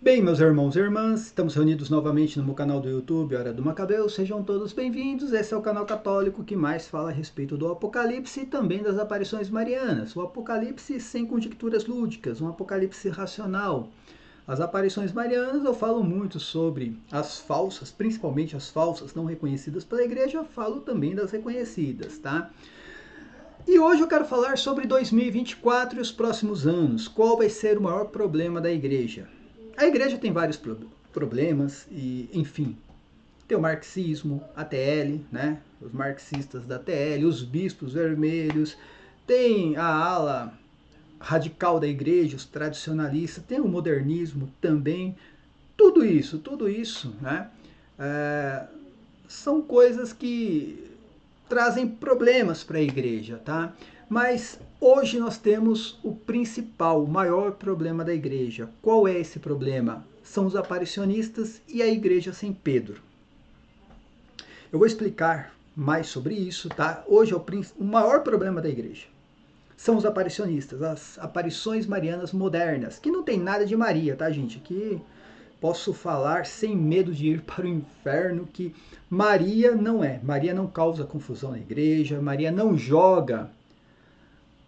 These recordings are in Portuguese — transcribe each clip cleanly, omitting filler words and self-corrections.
Bem, meus irmãos e irmãs, estamos reunidos novamente no meu canal do YouTube, Hora do Macabeu. Sejam todos bem-vindos. Esse é o canal católico que mais fala a respeito do Apocalipse e também das aparições marianas. O Apocalipse sem conjecturas lúdicas, um Apocalipse racional. As aparições marianas eu falo muito sobre as falsas, principalmente as falsas não reconhecidas pela igreja, eu falo também das reconhecidas, tá? E hoje eu quero falar sobre 2024 e os próximos anos. Qual vai ser o maior problema da igreja? A igreja tem vários problemas e, enfim, tem o marxismo, a TL, né? Os marxistas da TL, os bispos vermelhos, tem a ala radical da igreja, os tradicionalistas, tem o modernismo também. Tudo isso, né? São coisas que trazem problemas para a igreja, tá? Mas hoje nós temos o principal, o maior problema da igreja. Qual é esse problema? São os aparicionistas e a igreja sem Pedro. Eu vou explicar mais sobre isso, tá? Hoje é o maior problema da igreja. São os aparicionistas, as aparições marianas modernas, que não tem nada de Maria, tá, gente? Aqui posso falar sem medo de ir para o inferno que Maria não causa confusão na igreja, Maria não joga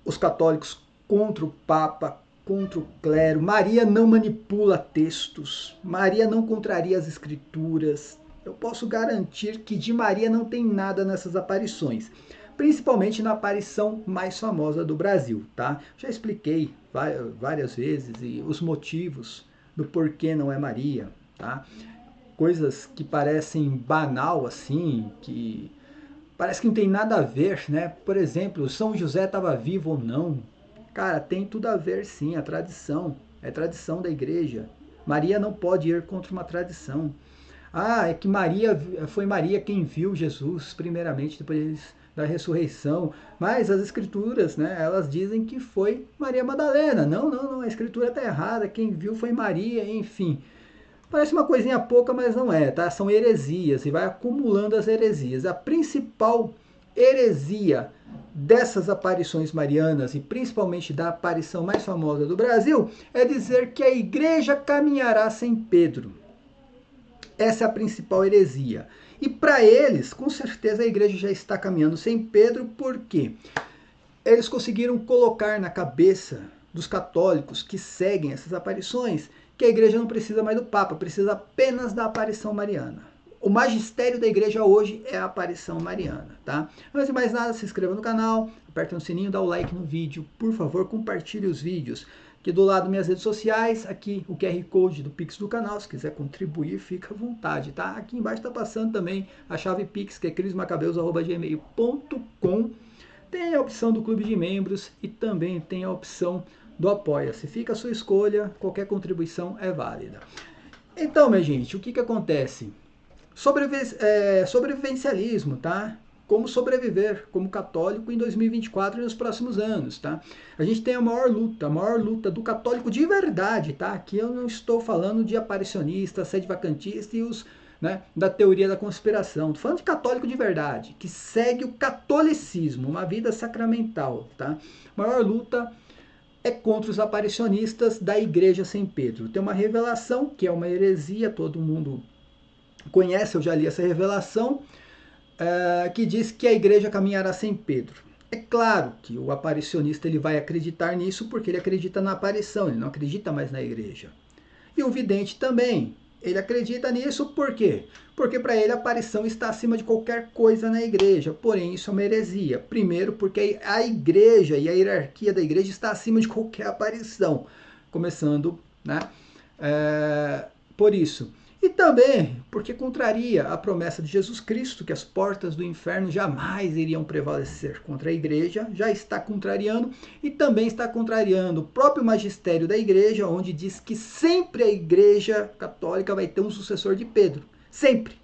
os católicos contra o Papa, contra o clero, Maria não manipula textos, Maria não contraria as escrituras. Eu posso garantir que de Maria não tem nada nessas aparições, principalmente na aparição mais famosa do Brasil, tá? Já expliquei várias vezes e os motivos do porquê não é Maria, tá? Coisas que parecem banal assim, que parece que não tem nada a ver, né? Por exemplo, São José estava vivo ou não? Cara, tem tudo a ver sim, a tradição, é tradição da igreja. Maria não pode ir contra uma tradição. Ah, é que foi Maria quem viu Jesus primeiramente, depois da ressurreição. Mas as escrituras, né, elas dizem que foi Maria Madalena. Não, a escritura está errada, quem viu foi Maria, enfim. Parece uma coisinha pouca, mas não é, tá? São heresias e vai acumulando as heresias. A principal heresia dessas aparições marianas e principalmente da aparição mais famosa do Brasil é dizer que a igreja caminhará sem Pedro. Essa é a principal heresia. E para eles, com certeza a igreja já está caminhando sem Pedro, porque eles conseguiram colocar na cabeça dos católicos que seguem essas aparições que a igreja não precisa mais do Papa, precisa apenas da aparição mariana. O magistério da igreja hoje é a aparição mariana, tá? Antes de mais nada, se inscreva no canal, aperte no sininho, dá o like no vídeo, por favor, compartilhe os vídeos. Aqui do lado minhas redes sociais, aqui o QR Code do Pix do canal, se quiser contribuir, fica à vontade, tá? Aqui embaixo está passando também a chave Pix, que é crismacabeus@gmail.com. Tem a opção do clube de membros e também tem a opção do Apoia-se. Fica a sua escolha, qualquer contribuição é válida. Então, minha gente, o que acontece? Sobrevivencialismo, tá? Como sobreviver como católico em 2024 e nos próximos anos, tá? A gente tem a maior luta do católico de verdade, tá? Aqui eu não estou falando de aparicionista, sede vacantista e os, né, da teoria da conspiração. Estou falando de católico de verdade, que segue o catolicismo, uma vida sacramental, tá? A maior luta é contra os aparicionistas da igreja sem Pedro. Tem uma revelação, que é uma heresia, todo mundo conhece, eu já li essa revelação, que diz que a igreja caminhará sem Pedro. É claro que o aparicionista ele vai acreditar nisso porque ele acredita na aparição, ele não acredita mais na igreja. E o vidente também, ele acredita nisso por quê? Porque para ele a aparição está acima de qualquer coisa na igreja, porém isso é uma heresia. Primeiro porque a igreja e a hierarquia da igreja está acima de qualquer aparição, começando, né, por isso. E também porque contraria a promessa de Jesus Cristo, que as portas do inferno jamais iriam prevalecer contra a igreja, já está contrariando, e também está contrariando o próprio magistério da igreja, onde diz que sempre a igreja católica vai ter um sucessor de Pedro. Sempre.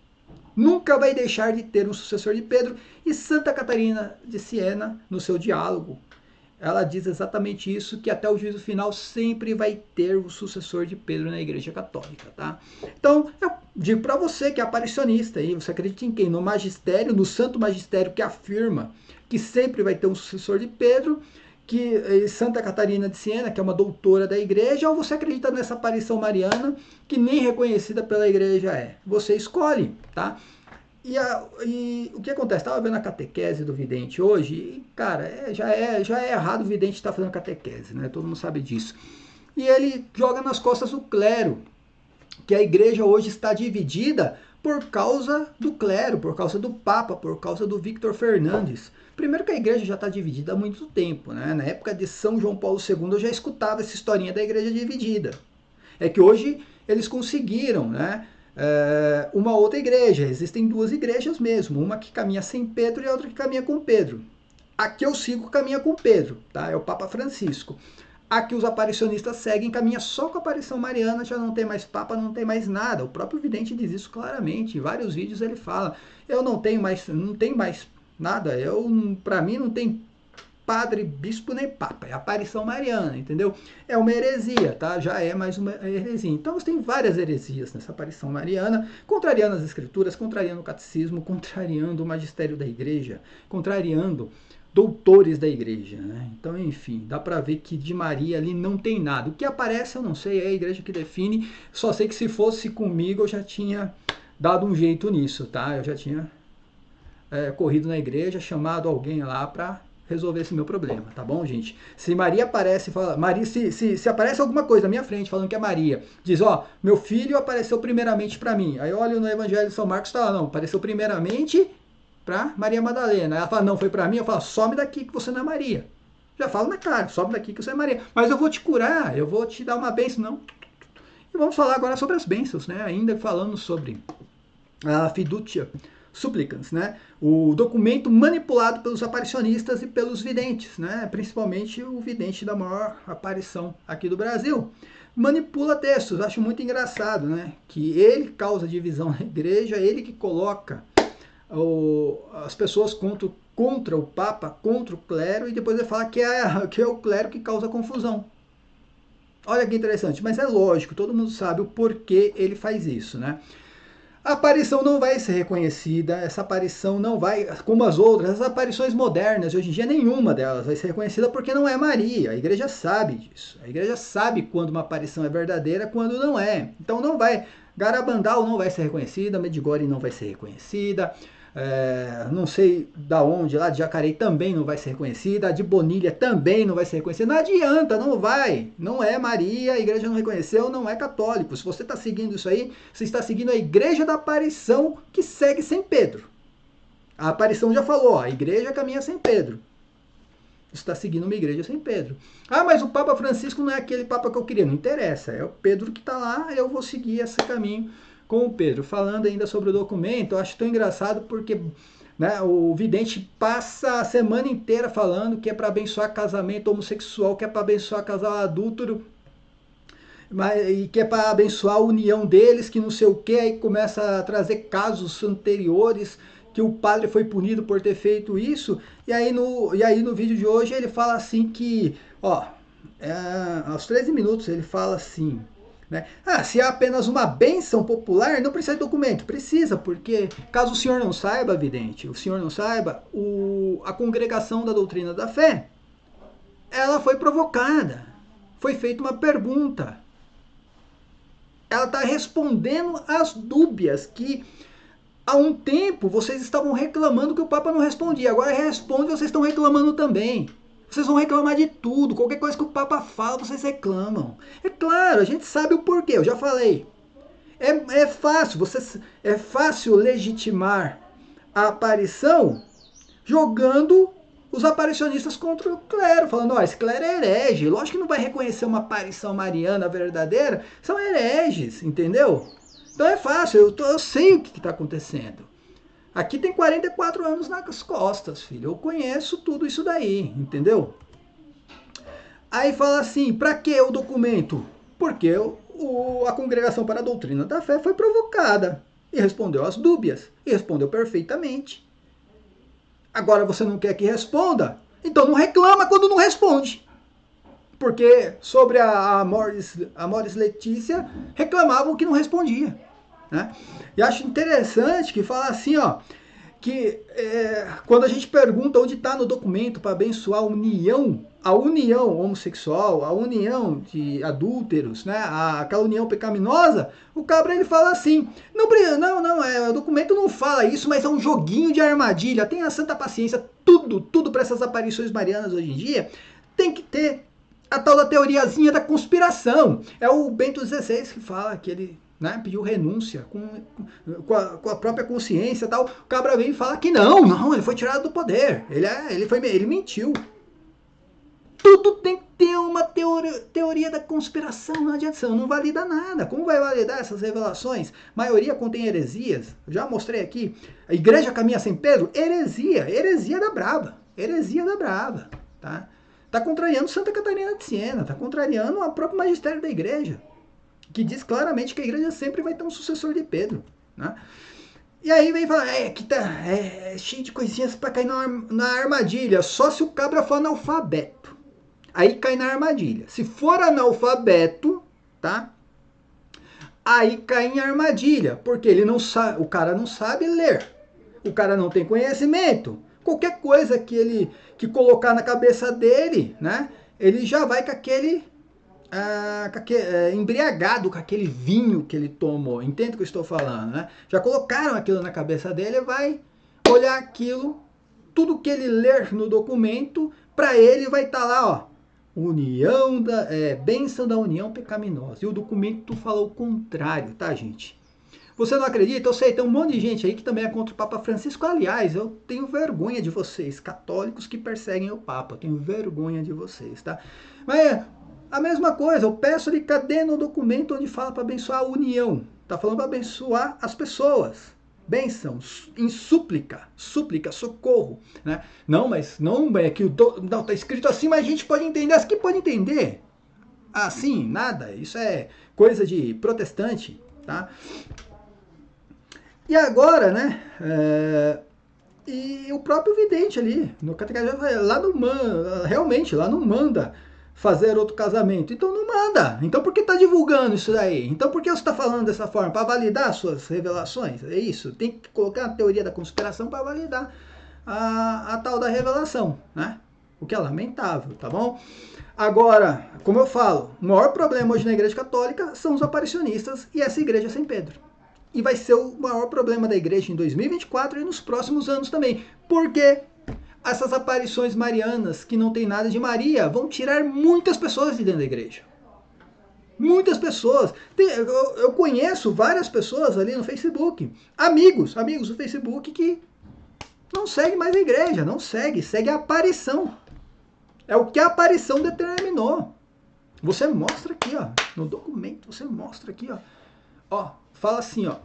Nunca vai deixar de ter um sucessor de Pedro. E Santa Catarina de Siena, no seu diálogo, ela diz exatamente isso, que até o juízo final sempre vai ter o sucessor de Pedro na igreja católica, tá? Então, eu digo para você que é aparicionista, aí você acredita em quem? No magistério, no santo magistério que afirma que sempre vai ter um sucessor de Pedro, que Santa Catarina de Siena, que é uma doutora da igreja, ou você acredita nessa aparição mariana, que nem reconhecida pela igreja é. Você escolhe, tá? E o que acontece? Estava vendo a catequese do vidente hoje, e, cara, já é errado o vidente estar fazendo catequese, né? Todo mundo sabe disso. E ele joga nas costas do clero, que a igreja hoje está dividida por causa do clero, por causa do Papa, por causa do Victor Fernandes. Primeiro que a igreja já está dividida há muito tempo, né? Na época de São João Paulo II eu já escutava essa historinha da igreja dividida. É que hoje eles conseguiram, né? Uma outra igreja. Existem duas igrejas mesmo, uma que caminha sem Pedro e a outra que caminha com Pedro. A que eu sigo caminha com Pedro, tá? É o Papa Francisco. A que os aparicionistas seguem caminha só com a aparição mariana, já não tem mais Papa, não tem mais nada. O próprio vidente diz isso claramente. Em vários vídeos ele fala: eu não tenho mais nada. Para mim não tem padre, bispo nem papa, é aparição mariana, entendeu? É uma heresia, tá? Já é mais uma heresia. Então você tem várias heresias nessa aparição mariana, contrariando as escrituras, contrariando o catecismo, contrariando o magistério da igreja, contrariando doutores da igreja, né? Então, enfim, dá para ver que de Maria ali não tem nada. O que aparece eu não sei, é a igreja que define. Só sei que se fosse comigo eu já tinha dado um jeito nisso, tá? Eu já tinha corrido na igreja, chamado alguém lá para resolver esse meu problema, tá bom, gente? Se Maria aparece, fala, Maria, se aparece alguma coisa na minha frente falando que é Maria, diz, ó, meu filho apareceu primeiramente para mim. Aí eu olho no Evangelho de São Marcos, tá lá, não, apareceu primeiramente para Maria Madalena. Ela fala, não, foi para mim. Eu falo, some daqui que você não é Maria. Já falo na cara, sobe daqui que você é Maria. Mas eu vou te curar, eu vou te dar uma bênção, não. E vamos falar agora sobre as bênçãos, né? Ainda falando sobre a fiducia supplicans, né? O documento manipulado pelos aparicionistas e pelos videntes, né? Principalmente o vidente da maior aparição aqui do Brasil. Manipula textos, acho muito engraçado, né? Que ele causa divisão na igreja, ele que coloca as pessoas contra o Papa, contra o clero, e depois ele fala que é o clero que causa confusão. Olha que interessante, mas é lógico, todo mundo sabe o porquê ele faz isso, né? A aparição não vai ser reconhecida, essa aparição não vai, como as outras, as aparições modernas, hoje em dia nenhuma delas vai ser reconhecida porque não é Maria, a igreja sabe disso, a igreja sabe quando uma aparição é verdadeira, quando não é. Então não vai, Garabandal não vai ser reconhecida, Medjugorje não vai ser reconhecida, não sei da onde, lá de Jacareí também não vai ser reconhecida, a de Bonilha também não vai ser reconhecida, não adianta, não vai, não é Maria, a igreja não reconheceu, não é católico. Se você está seguindo isso aí, você está seguindo a igreja da aparição que segue sem Pedro. A aparição já falou, a igreja caminha sem Pedro. Você está seguindo uma igreja sem Pedro. Ah, mas o Papa Francisco não é aquele Papa que eu queria, não interessa, é o Pedro que está lá, eu vou seguir esse caminho com o Pedro. Falando ainda sobre o documento, eu acho tão engraçado porque, né, o vidente passa a semana inteira falando que é para abençoar casamento homossexual, que é para abençoar casal adúltero, e que é para abençoar a união deles, que não sei o que, aí começa a trazer casos anteriores que o padre foi punido por ter feito isso, e aí no vídeo de hoje ele fala assim que, aos 13 minutos ele fala assim, né? Se há apenas uma bênção popular, não precisa de documento. Precisa, porque caso o senhor não saiba, vidente, o senhor não saiba, a congregação da doutrina da fé, ela foi provocada. Foi feita uma pergunta. Ela está respondendo às dúbias que há um tempo vocês estavam reclamando que o Papa não respondia. Agora responde, vocês estão reclamando também. Vocês vão reclamar de tudo. Qualquer coisa que o Papa fala, vocês reclamam. É claro, a gente sabe o porquê. Eu já falei. É fácil legitimar a aparição jogando os aparicionistas contra o clero, falando, esse clero é herege. Lógico que não vai reconhecer uma aparição mariana verdadeira. São hereges, entendeu? Então é fácil, eu sei o que está acontecendo. Aqui tem 44 anos nas costas, filho. Eu conheço tudo isso daí, entendeu? Aí fala assim, para que o documento? Porque a Congregação para a Doutrina da Fé foi provocada. E respondeu às dúbias. E respondeu perfeitamente. Agora você não quer que responda? Então não reclama quando não responde. Porque sobre a Amoris Letícia, reclamavam que não respondia. Né? E acho interessante que fala assim, quando a gente pergunta onde está no documento para abençoar a união homossexual, a união de adúlteros, né, aquela união pecaminosa, o cabra ele fala assim, o documento não fala isso, mas é um joguinho de armadilha, tenha santa paciência, tudo para essas aparições marianas hoje em dia tem que ter a tal da teoriazinha da conspiração. É o Bento XVI que fala que ele, né, pediu renúncia com a própria consciência e tal. O cabra vem e fala que não, ele foi tirado do poder. Ele mentiu. Tudo tem que ter uma teoria da conspiração, não adianta, não valida nada. Como vai validar essas revelações? A maioria contém heresias. Já mostrei aqui. A igreja caminha sem Pedro? Heresia da braba, tá? Está contrariando Santa Catarina de Siena, está contrariando o próprio magistério da igreja, que diz claramente que a igreja sempre vai ter um sucessor de Pedro, né? E aí vem falar, que é cheio de coisinhas para cair na armadilha, só se o cabra for analfabeto. Aí cai na armadilha. Se for analfabeto, tá? Aí cai em armadilha, porque ele não sabe, o cara não sabe ler, o cara não tem conhecimento. Qualquer coisa que colocar na cabeça dele, né? Ele já vai com aquele embriagado com aquele vinho que ele tomou. Entende o que eu estou falando, né? Já colocaram aquilo na cabeça dele, vai olhar aquilo, tudo que ele ler no documento, para ele vai estar lá, ó, bênção da união pecaminosa. E o documento falou o contrário, tá, gente? Você não acredita? Eu sei, tem um monte de gente aí que também é contra o Papa Francisco. Aliás, eu tenho vergonha de vocês, católicos que perseguem o Papa. Eu tenho vergonha de vocês, tá? Mas a mesma coisa, eu peço ali, cadê no documento onde fala para abençoar a união? Tá falando para abençoar as pessoas. Bênção, em súplica, socorro, né? Não, mas não é que não tá escrito assim, mas a gente pode entender. As que pode entender? Assim, nada. Isso é coisa de protestante, tá? E agora, né? E o próprio vidente ali, no catecismo, lá não manda, realmente, lá não manda fazer outro casamento. Então não manda. Então por que está divulgando isso daí? Então por que você está falando dessa forma? Para validar suas revelações? É isso. Tem que colocar a teoria da conspiração para validar a tal da revelação, né? O que é lamentável, tá bom? Agora, como eu falo, o maior problema hoje na Igreja Católica são os aparicionistas e essa igreja sem Pedro. E vai ser o maior problema da igreja em 2024 e nos próximos anos também. Porque essas aparições marianas, que não tem nada de Maria, vão tirar muitas pessoas de dentro da igreja. Muitas pessoas. Eu conheço várias pessoas ali no Facebook. Amigos do Facebook que não seguem mais a igreja. Não segue a aparição. É o que a aparição determinou. Você mostra aqui, ó, no documento, você mostra aqui, ó, fala assim, ó,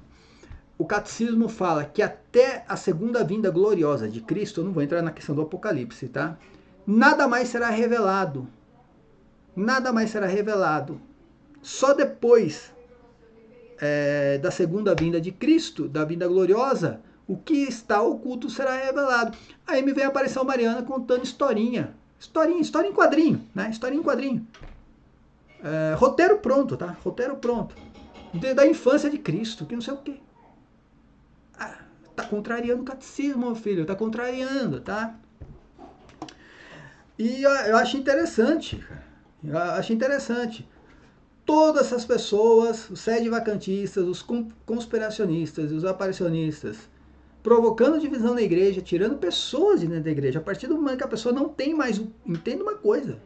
o catecismo fala que até a segunda vinda gloriosa de Cristo, eu não vou entrar na questão do Apocalipse, tá? Nada mais será revelado. Nada mais será revelado. Só depois da segunda vinda de Cristo, da vinda gloriosa, o que está oculto será revelado. Aí me vem a aparição mariana contando historinha em quadrinho, né? História em quadrinho. Roteiro pronto, tá? Roteiro pronto. Da infância de Cristo, que não sei o quê. Tá contrariando o catecismo, meu filho. Tá contrariando, tá? E eu acho interessante, cara. Eu acho interessante. Todas essas pessoas, os sede-vacantistas, os conspiracionistas e os aparicionistas, provocando divisão na igreja, tirando pessoas de dentro da igreja. A partir do momento que a pessoa não tem mais... Entenda uma coisa.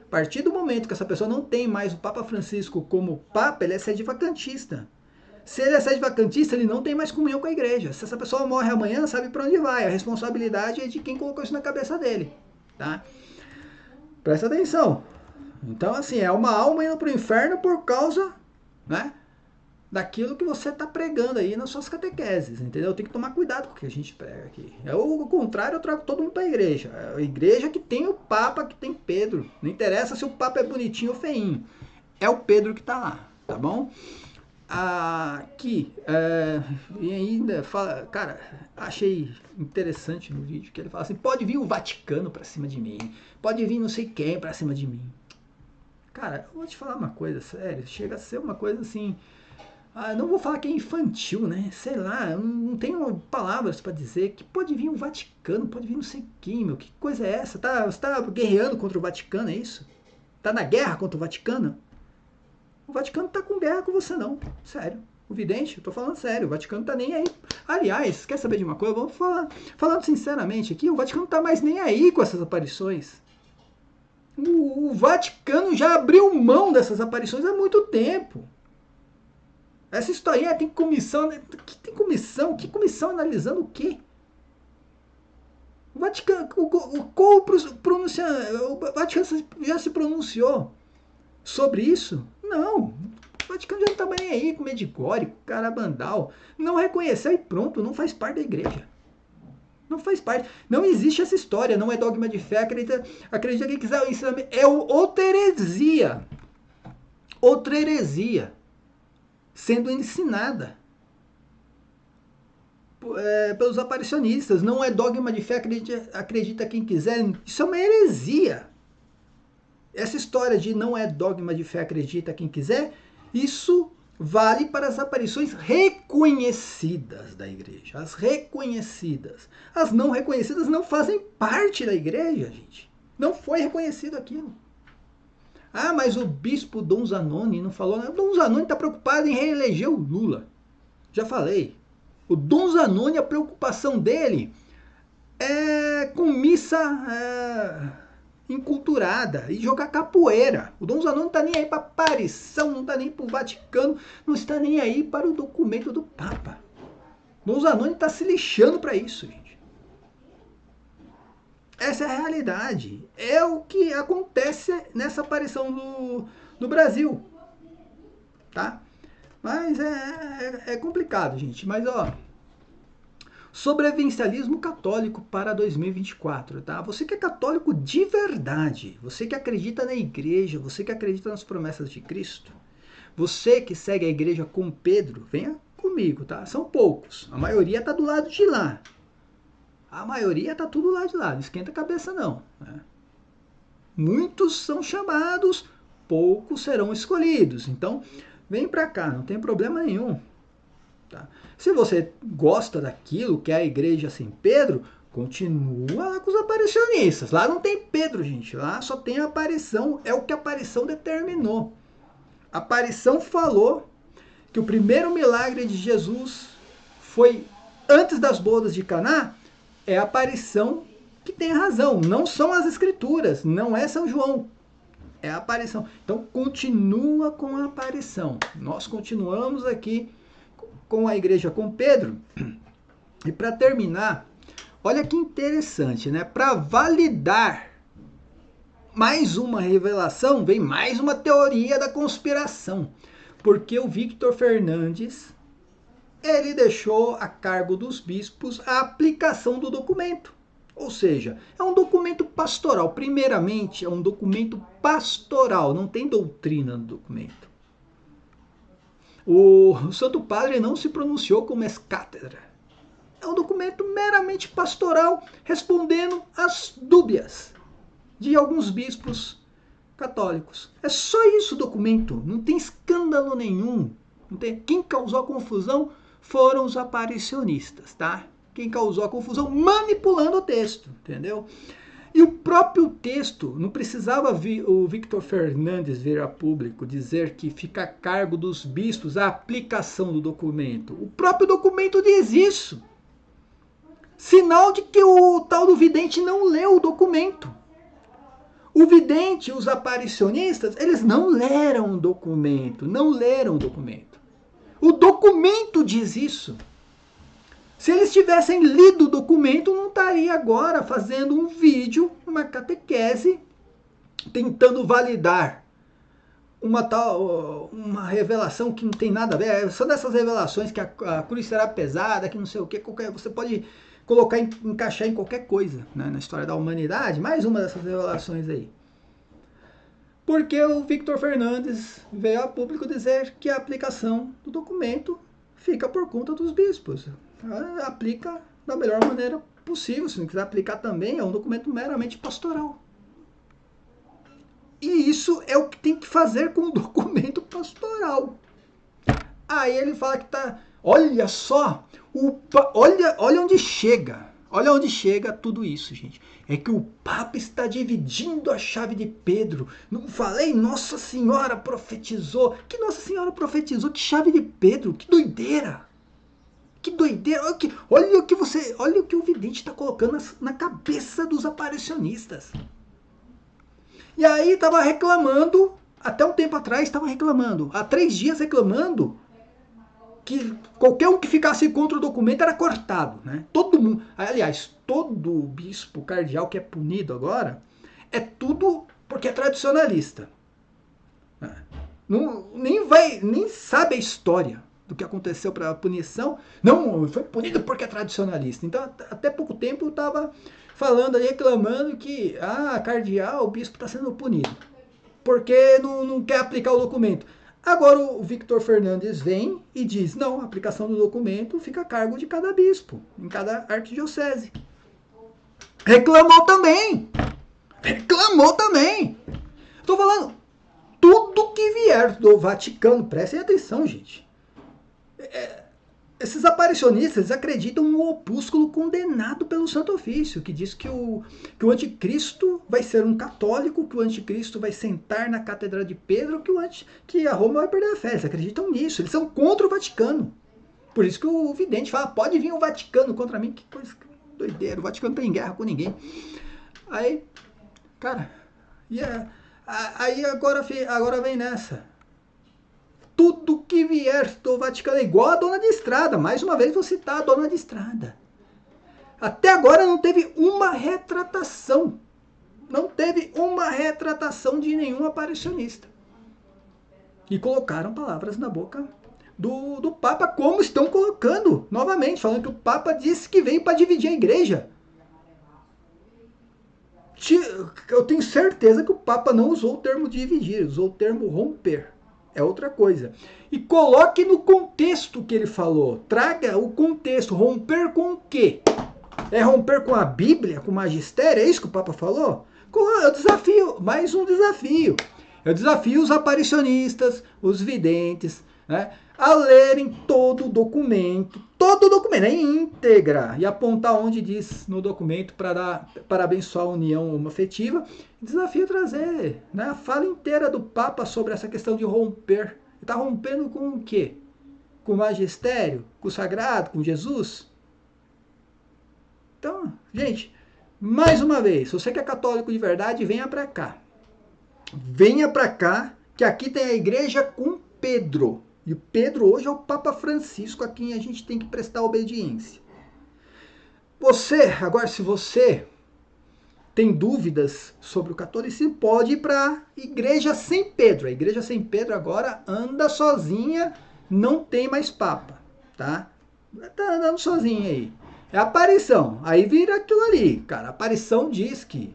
A partir do momento que essa pessoa não tem mais o Papa Francisco como Papa, ele é sede-vacantista. Se ele é sede-vacantista, ele não tem mais comunhão com a igreja. Se essa pessoa morre amanhã, sabe para onde vai. A responsabilidade é de quem colocou isso na cabeça dele. Tá? Presta atenção. Então, assim, é uma alma indo para o inferno por causa, né, daquilo que você está pregando aí nas suas catequeses, entendeu? Tem que tomar cuidado com o que a gente prega aqui. O contrário, eu trago todo mundo para a igreja. É a igreja que tem o Papa, que tem Pedro. Não interessa se o Papa é bonitinho ou feinho. É o Pedro que está lá, tá bom? Aqui, e ainda fala, cara, achei interessante no vídeo que ele fala assim, pode vir o Vaticano para cima de mim, pode vir não sei quem para cima de mim. Cara, eu vou te falar uma coisa séria, chega a ser uma coisa assim, não vou falar que é infantil, né? Sei lá, eu não tenho palavras para dizer que pode vir o Vaticano, pode vir não sei quem, meu. Que coisa é essa? Você tá guerreando contra o Vaticano, é isso? Tá na guerra contra o Vaticano? O Vaticano tá com guerra com você não, sério. O vidente, eu tô falando sério, o Vaticano tá nem aí. Aliás, quer saber de uma coisa? Vamos falando sinceramente aqui, o Vaticano tá mais nem aí com essas aparições. O Vaticano já abriu mão dessas aparições há muito tempo. Essa historinha tem comissão. Que tem comissão? Que comissão analisando o quê? O Vaticano, o Vaticano já se pronunciou sobre isso? Não. O Vaticano já não estava nem aí com Medjugorje, com Carabandal. Não reconheceu e pronto, não faz parte da igreja. Não faz parte. Não existe essa história, não é dogma de fé, acredita quem quiser. O ensinamento é outra heresia. Outra heresia sendo ensinada pelos aparicionistas. Não é dogma de fé, acredita quem quiser. Isso é uma heresia. Essa história de não é dogma de fé, acredita quem quiser, isso vale para as aparições reconhecidas da igreja. As reconhecidas. As não reconhecidas não fazem parte da igreja, gente. Não foi reconhecido aquilo. Ah, mas o bispo Dom Zanoni não falou nada. O Dom Zanoni está preocupado em reeleger o Lula. Já falei. O Dom Zanoni, a preocupação dele é com missa enculturada e jogar capoeira. O Dom Zanoni não está nem aí para aparição, não está nem para o Vaticano, não está nem aí para o documento do Papa. O Dom Zanoni está se lixando para isso, gente. Essa é a realidade. É o que acontece nessa aparição do Brasil. Tá? Mas é complicado, gente. Mas, ó, sobrevivencialismo católico para 2024, tá? Você que é católico de verdade, você que acredita na igreja, você que acredita nas promessas de Cristo, você que segue a igreja com Pedro, venha comigo, tá? São poucos. A maioria tá do lado de lá. A maioria tá tudo lá de lá. Não esquenta a cabeça, não. Né? Muitos são chamados, poucos serão escolhidos. Então, vem para cá, não tem problema nenhum. Tá? Se você gosta daquilo que é a igreja sem Pedro, continua lá com os aparicionistas. Lá não tem Pedro, gente. Lá só tem a aparição. É o que a aparição determinou. A aparição falou que o primeiro milagre de Jesus foi antes das bodas de Caná. É a aparição que tem razão. Não são as escrituras. Não é São João. É a aparição. Então, continua com a aparição. Nós continuamos aqui com a igreja com Pedro. E para terminar, olha que interessante, né? Para validar mais uma revelação, vem mais uma teoria da conspiração. Porque o Victor Fernandes, ele deixou a cargo dos bispos a aplicação do documento. Ou seja, é um documento pastoral. Primeiramente, é um documento pastoral, não tem doutrina no documento. O Santo Padre não se pronunciou como ex-cátedra. É um documento meramente pastoral, respondendo às dúvidas de alguns bispos católicos. É só isso o documento, não tem escândalo nenhum. Não tem. Quem causou a confusão foram os aparicionistas, tá? Quem causou a confusão manipulando o texto, entendeu? E o próprio texto, não precisava o Victor Fernandes vir a público dizer que fica a cargo dos bispos a aplicação do documento. O próprio documento diz isso. Sinal de que o tal do vidente não leu o documento. O vidente, os aparicionistas, eles não leram o documento, não leram o documento. O documento diz isso. Se eles tivessem lido o documento, não estaria agora fazendo um vídeo, uma catequese, tentando validar uma revelação que não tem nada a ver. São dessas revelações que a cruz será pesada, que não sei o que, você pode colocar, encaixar em qualquer coisa, né, na história da humanidade. Mais uma dessas revelações aí. Porque o Victor Fernandes veio a público dizer que a aplicação do documento fica por conta dos bispos. Aplica da melhor maneira possível. Se não quiser aplicar também, é um documento meramente pastoral. E isso é o que tem que fazer com o documento pastoral. Aí ele fala que tá... Olha só, olha onde chega. Olha onde chega tudo isso, gente. É que o Papa está dividindo a chave de Pedro. Não falei? Nossa Senhora profetizou. Que Nossa Senhora profetizou? Que chave de Pedro? Que doideira! Que doideira! Olha o que o vidente está colocando na cabeça dos aparicionistas. E aí estava reclamando, até um tempo atrás estava reclamando, há 3 dias reclamando, que qualquer um que ficasse contra o documento era cortado, né? Todo mundo, aliás, todo bispo cardeal que é punido agora, é tudo porque é tradicionalista. Nem sabe a história do que aconteceu para a punição. Não, foi punido porque é tradicionalista. Então, até pouco tempo eu estava falando ali, reclamando que, cardeal, o bispo está sendo punido, porque não quer aplicar o documento. Agora o Victor Fernandes vem e diz, não, a aplicação do documento fica a cargo de cada bispo, em cada arquidiocese. Reclamou também. Estou falando, tudo que vier do Vaticano, prestem atenção, gente. Esses aparicionistas acreditam no opúsculo condenado pelo Santo Ofício, que diz que o anticristo vai ser um católico, que o anticristo vai sentar na Catedral de Pedro, que a Roma vai perder a fé. Eles acreditam nisso, eles são contra o Vaticano. Por isso que o vidente fala, pode vir o Vaticano contra mim, que coisa doideira, o Vaticano não tem guerra com ninguém. Aí, cara, aí agora vem nessa. Tudo que vier do Vaticano é igual a dona de estrada. Mais uma vez vou citar a dona de estrada. Até agora não teve uma retratação. Não teve uma retratação de nenhum aparicionista. E colocaram palavras na boca do Papa, como estão colocando novamente, falando que o Papa disse que veio para dividir a igreja. Eu tenho certeza que o Papa não usou o termo dividir, usou o termo romper. É outra coisa. E coloque no contexto que ele falou. Traga o contexto. Romper com o quê? É romper com a Bíblia, com o magistério? É isso que o Papa falou? Eu desafio, mais um desafio. Eu desafio os aparicionistas, os videntes, né, a lerem todo o documento, na íntegra, e apontar onde diz no documento para abençoar a união homoafetiva. Desafio trazer, né, a fala inteira do Papa sobre essa questão de romper. Está rompendo com o quê? Com o magistério? Com o sagrado? Com Jesus? Então, gente, mais uma vez, se você que é católico de verdade, venha para cá. Venha para cá, que aqui tem a igreja com Pedro. E o Pedro hoje é o Papa Francisco, a quem a gente tem que prestar obediência. Agora, se você tem dúvidas sobre o catolicismo, pode ir para a Igreja Sem Pedro. A Igreja Sem Pedro agora anda sozinha, não tem mais Papa, tá? Tá andando sozinha aí. É a aparição. Aí vira aquilo ali, cara. A aparição diz que...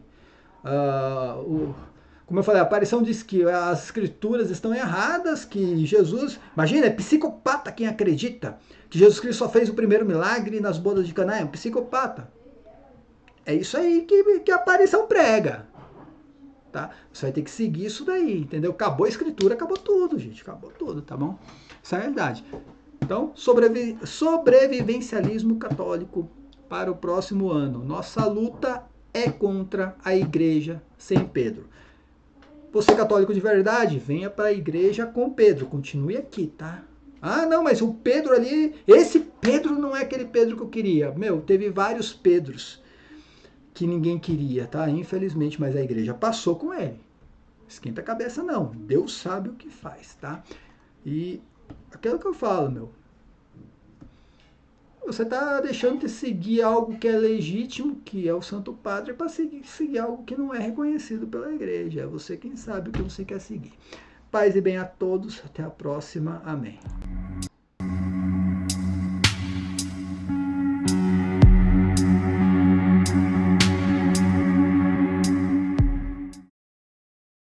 como eu falei, a aparição diz que as escrituras estão erradas, que Jesus... Imagina, é psicopata quem acredita que Jesus Cristo só fez o primeiro milagre nas bodas de Caná. É um psicopata. É isso aí que a aparição prega. Tá? Você vai ter que seguir isso daí, entendeu? Acabou a escritura, acabou tudo, gente. Acabou tudo, tá bom? Essa é a realidade. Então, sobrevivencialismo católico para o próximo ano. Nossa luta é contra a Igreja Sem Pedro. Você católico de verdade, venha para a igreja com Pedro. Continue aqui, tá? Não, mas o Pedro ali... Esse Pedro não é aquele Pedro que eu queria. Teve vários Pedros que ninguém queria, tá? Infelizmente, mas a igreja passou com ele. Esquenta a cabeça, não. Deus sabe o que faz, tá? E aquilo que eu falo, você está deixando de seguir algo que é legítimo, que é o Santo Padre, para seguir algo que não é reconhecido pela igreja. É você quem sabe o que você quer seguir. Paz e bem a todos. Até a próxima. Amém.